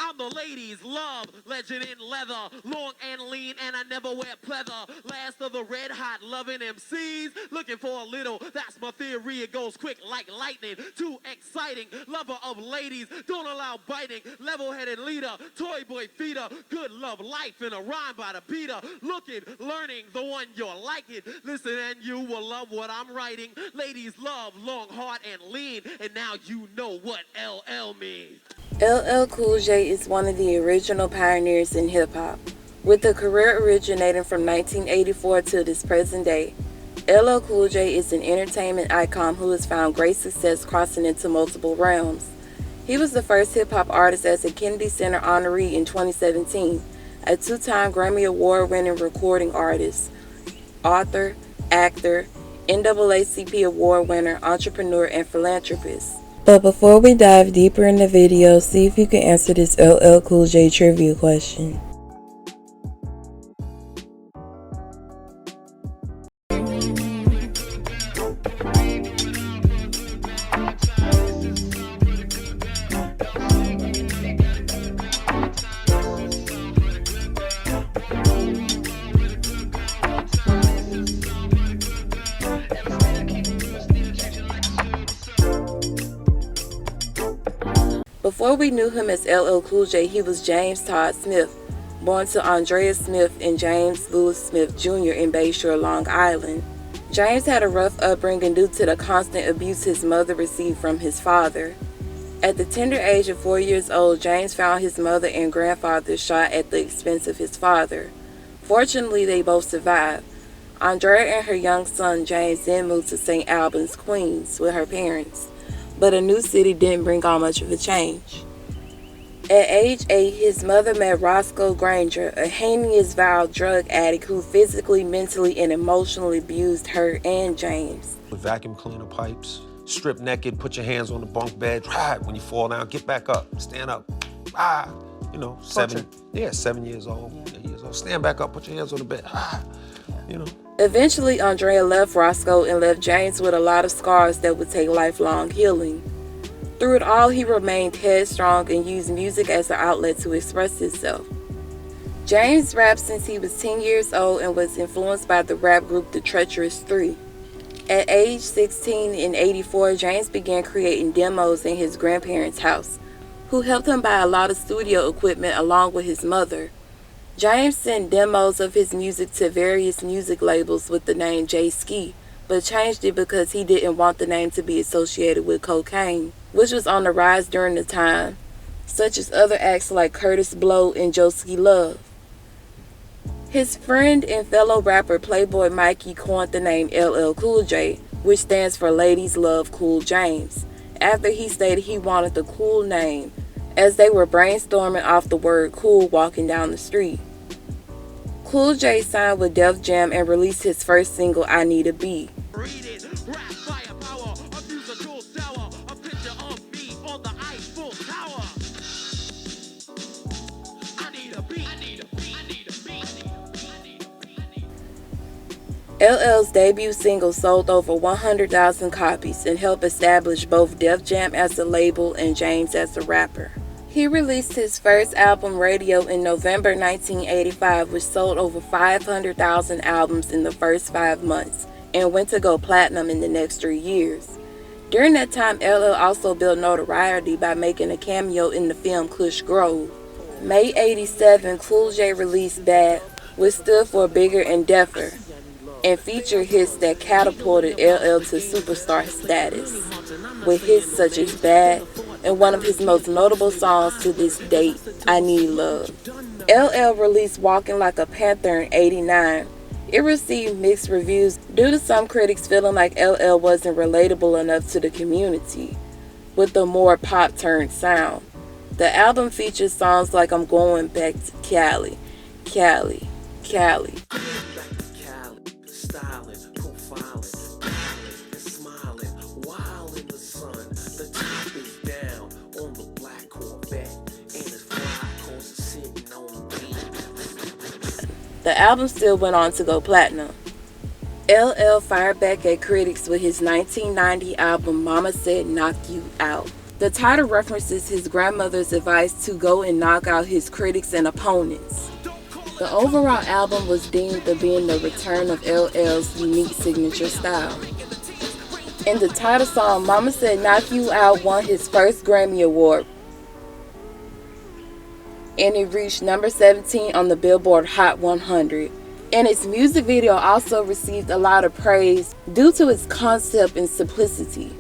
I'm the ladies' love, legend in leather, long and lean, and I never wear pleather. Last of the red hot loving MCs, looking for a little, that's my theory. It goes quick like lightning, too exciting. Lover of ladies, don't allow biting. Level-headed leader, toy boy feeder, good love life in a rhyme by the beater. Looking, learning, the one you're liking. Listen and you will love what I'm writing. Ladies love, long, hard, and lean, and now you know what LL means. LL Cool J is one of the original pioneers in hip-hop. With a career originating from 1984 to this present day, LL Cool J is an entertainment icon who has found great success crossing into multiple realms. He was the first hip-hop artist as a Kennedy Center honoree in 2017, a two-time Grammy Award-winning recording artist, author, actor, NAACP Award winner, entrepreneur, and philanthropist. But before we dive deeper in the video, see if you can answer this LL Cool J trivia question. Before we knew him as LL Cool J, he was James Todd Smith, born to Andrea Smith and James Louis Smith Jr. in Bayshore, Long Island. James had a rough upbringing due to the constant abuse his mother received from his father. At the tender age of 4 years old, James found his mother and grandfather shot at the expense of his father. Fortunately, they both survived. Andrea and her young son James then moved to St. Albans, Queens with her parents. But a new city didn't bring on much of a change. At age 8, his mother met Roscoe Granger, a heinous vile drug addict who physically, mentally, and emotionally abused her and James. Vacuum cleaner pipes, strip naked, put your hands on the bunk bed. When you fall down, get back up, stand up. 7 years old, 8 years old. Stand back up, put your hands on the bed. Eventually, Andrea left Roscoe and left James with a lot of scars that would take lifelong healing. Through it all, he remained headstrong and used music as an outlet to express himself. James rapped since he was 10 years old and was influenced by the rap group The Treacherous Three. At age 16 in '84, James began creating demos in his grandparents' house, who helped him buy a lot of studio equipment along with his mother. James sent demos of his music to various music labels with the name J Ski, but changed it because he didn't want the name to be associated with cocaine, which was on the rise during the time, such as other acts like Curtis Blow and Joski Love. His friend and fellow rapper Playboy Mikey coined the name LL Cool J, which stands for Ladies Love Cool James, after he stated he wanted the cool name, as they were brainstorming off the word cool walking down the street. Cool J signed with Def Jam and released his first single, I Need a Beat. LL's debut single sold over 100,000 copies and helped establish both Def Jam as a label and James as a rapper. He released his first album, Radio, in November 1985, which sold over 500,000 albums in the first 5 months and went to go platinum in the next 3 years. During that time, LL also built notoriety by making a cameo in the film Kush Grove. May '87, Cool J released Bad, which stood for Bigger and Deffer, and featured hits that catapulted LL to superstar status, with hits such as Bad and one of his most notable songs to this date, I Need Love. LL released Walking Like a Panther in '89. It received mixed reviews due to some critics feeling like LL wasn't relatable enough to the community, with a more pop-turned sound. The album features songs like I'm Going Back to Cali, Cali, Cali. The album still went on to go platinum. LL fired back at critics with his 1990 album Mama Said Knock You Out. The title references his grandmother's advice to go and knock out his critics and opponents. The overall album was deemed to be the return of LL's unique signature style. In the title song, Mama Said Knock You Out won his first Grammy Award, and it reached number 17 on the Billboard Hot 100. And its music video also received a lot of praise due to its concept and simplicity.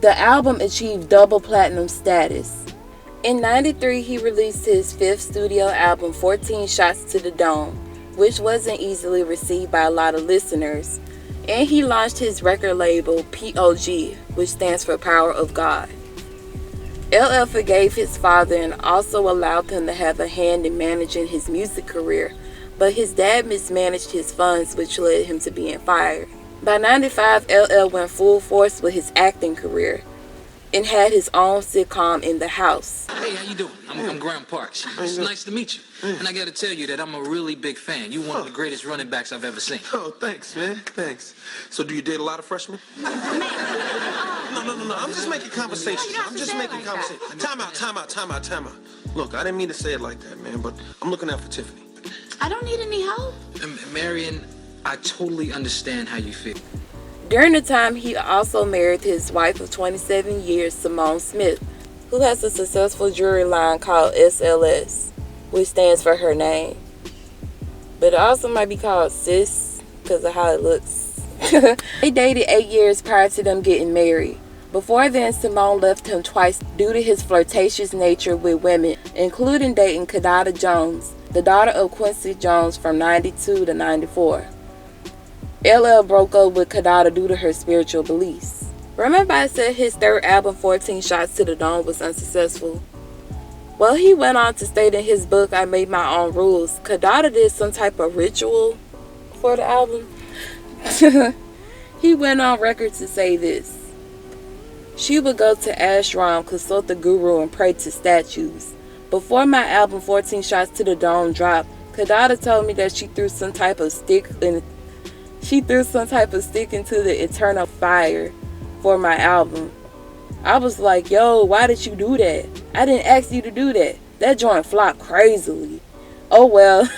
The album achieved double platinum status. In '93, he released his fifth studio album, 14 Shots to the Dome, which wasn't easily received by a lot of listeners. And he launched his record label, POG, which stands for Power of God. LL forgave his father and also allowed him to have a hand in managing his music career, but his dad mismanaged his funds, which led him to being fired. By '95, LL went full force with his acting career and had his own sitcom, In the House. Hey, how you doing? I'm Graham Parks. It's nice to meet you. And I gotta tell you that I'm a really big fan. You're one of the greatest running backs I've ever seen. Oh, thanks, man. Thanks. So do you date a lot of freshmen? No. I'm just making conversation. I'm just making conversation. Time out. Look, I didn't mean to say it like that, man, but I'm looking out for Tiffany. I don't need any help. Marion, I totally understand how you feel. During the time, he also married his wife of 27 years, Simone Smith, who has a successful jewelry line called SLS, which stands for her name. But it also might be called Sis because of how it looks. They dated 8 years prior to them getting married. Before then, Simone left him twice due to his flirtatious nature with women, including dating Kidada Jones, the daughter of Quincy Jones, from '92 to '94. LL broke up with Kidada due to her spiritual beliefs. Remember I said his third album, 14 Shots to the Dome, was unsuccessful? Well, he went on to state in his book, I Made My Own Rules, Kidada did some type of ritual for the album. He went on record to say this. She would go to ashram, consult the guru, and pray to statues. Before my album 14 Shots to the Dome dropped, Kidada told me that she threw some type of stick into the eternal fire for my album. I was like, yo, why did you do that? I didn't ask you to do that. That joint flopped crazily. Oh well.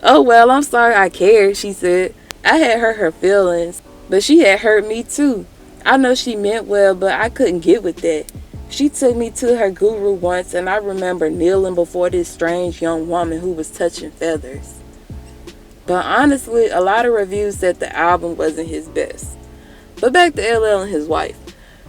Oh well, I'm sorry I cared, she said. I had hurt her feelings, but she had hurt me too. I know she meant well, but I couldn't get with that. She took me to her guru once, and I remember kneeling before this strange young woman who was touching feathers. But honestly, a lot of reviews said the album wasn't his best. But back to LL and his wife.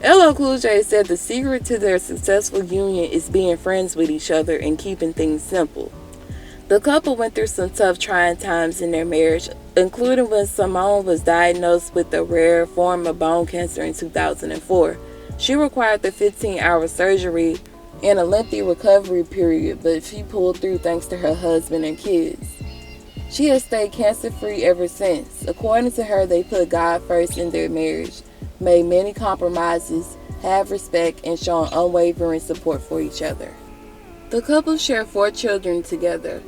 LL Cool J said the secret to their successful union is being friends with each other and keeping things simple. The couple went through some tough, trying times in their marriage, including when Simone was diagnosed with a rare form of bone cancer in 2004. She required the 15-hour surgery and a lengthy recovery period, but she pulled through thanks to her husband and kids. She has stayed cancer-free ever since. According to her, they put God first in their marriage, made many compromises, have respect, and shown unwavering support for each other. The couple share 4 children together: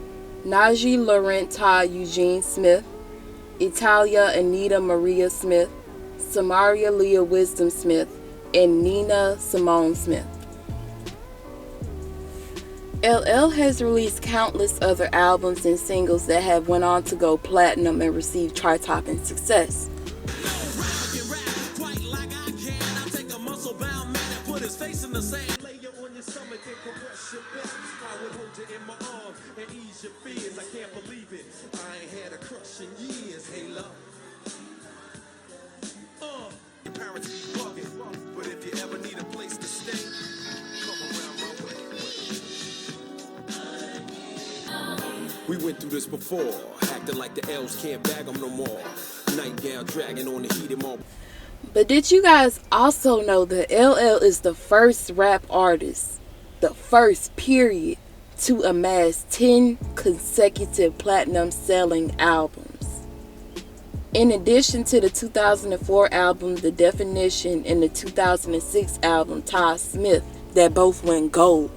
Najee Laurent Todd Eugene Smith, Italia Anita Maria Smith, Samaria Leah Wisdom Smith, and Nina Simone Smith. LL has released countless other albums and singles that have went on to go platinum and receive chart-topping success. We went through this before, acting like the elves can't bag them no more. Nightgown dragging on the heated moment. But did you guys also know that LL is the first rap artist, the first period, to amass 10 consecutive platinum selling albums? In addition to the 2004 album The Definition and the 2006 album Todd Smith that both went gold.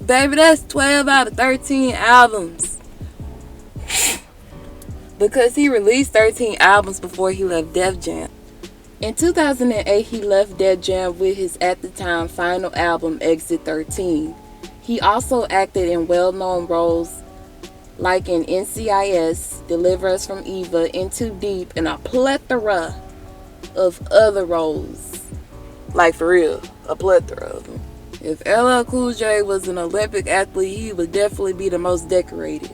Baby, that's 12 out of 13 albums. Because he released 13 albums before he left Def Jam. In 2008, he left Def Jam with his at the time final album, Exit 13. He also acted in well-known roles like in NCIS, Deliver Us from Eva, In Too Deep, and a plethora of other roles. Like for real, a plethora of them. If LL Cool J was an Olympic athlete, he would definitely be the most decorated.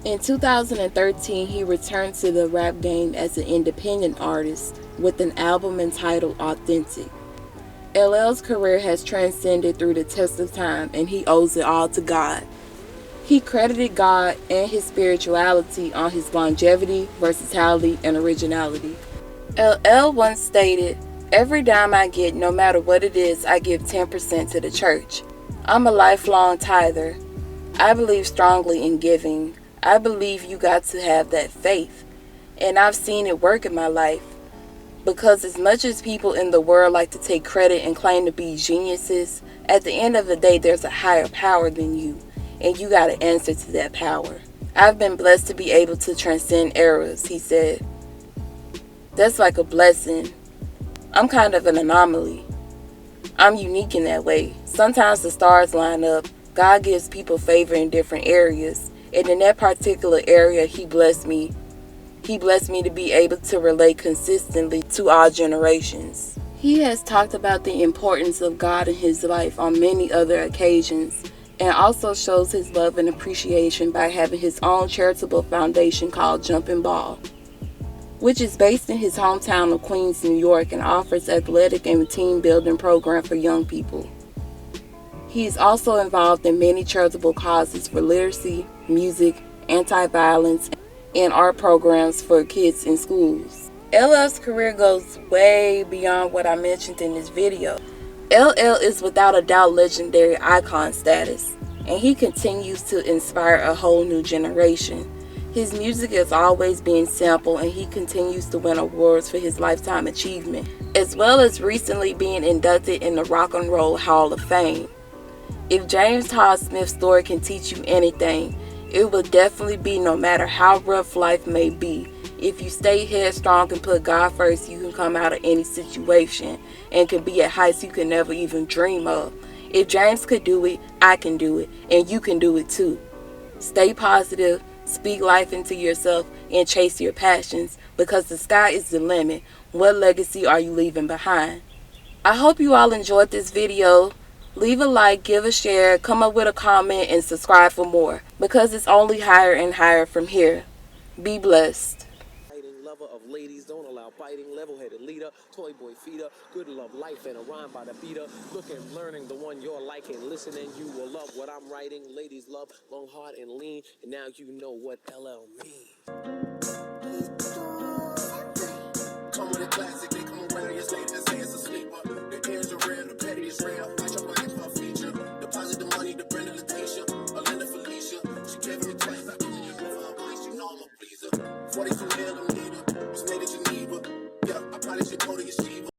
In 2013, he returned to the rap game as an independent artist with an album entitled Authentic. LL's career has transcended through the test of time, and he owes it all to God. He credited God and his spirituality on his longevity, versatility, and originality. LL once stated, "Every dime I get, no matter what it is, I give 10% to the church. I'm a lifelong tither. I believe strongly in giving. I believe you got to have that faith. And I've seen it work in my life. Because as much as people in the world like to take credit and claim to be geniuses, at the end of the day, there's a higher power than you. And you got to answer to that power. I've been blessed to be able to transcend eras," he said. "That's like a blessing. I'm kind of an anomaly. I'm unique in that way. Sometimes the stars line up. God gives people favor in different areas. And in that particular area, he blessed me. He blessed me to be able to relate consistently to all generations." He has talked about the importance of God in his life on many other occasions, and also shows his love and appreciation by having his own charitable foundation called Jumping Ball, which is based in his hometown of Queens, New York, and offers athletic and team building programs for young people. He is also involved in many charitable causes for literacy, music, anti-violence, and art programs for kids in schools. LL's career goes way beyond what I mentioned in this video. LL is without a doubt legendary icon status, and he continues to inspire a whole new generation. His music is always being sampled, and he continues to win awards for his lifetime achievement, as well as recently being inducted in the Rock and Roll Hall of Fame. If James Todd Smith's story can teach you anything, it will definitely be no matter how rough life may be. If you stay headstrong and put God first, you can come out of any situation and can be at heights you can never even dream of. If James could do it, I can do it, and you can do it too. Stay positive, speak life into yourself, and chase your passions, because the sky is the limit. What legacy are you leaving behind? I hope you all enjoyed this video. Leave a like, give a share, come up with a comment, and subscribe for more, because it's only higher and higher from here. Be blessed. Lover of ladies, don't allow biting, level-headed leader, toy boy feeder, good love life and a rhyme by the beater. Looking, learning the one you're liking, listening, you will love what I'm writing. Ladies love long, hard, and lean, and now you know what LL means.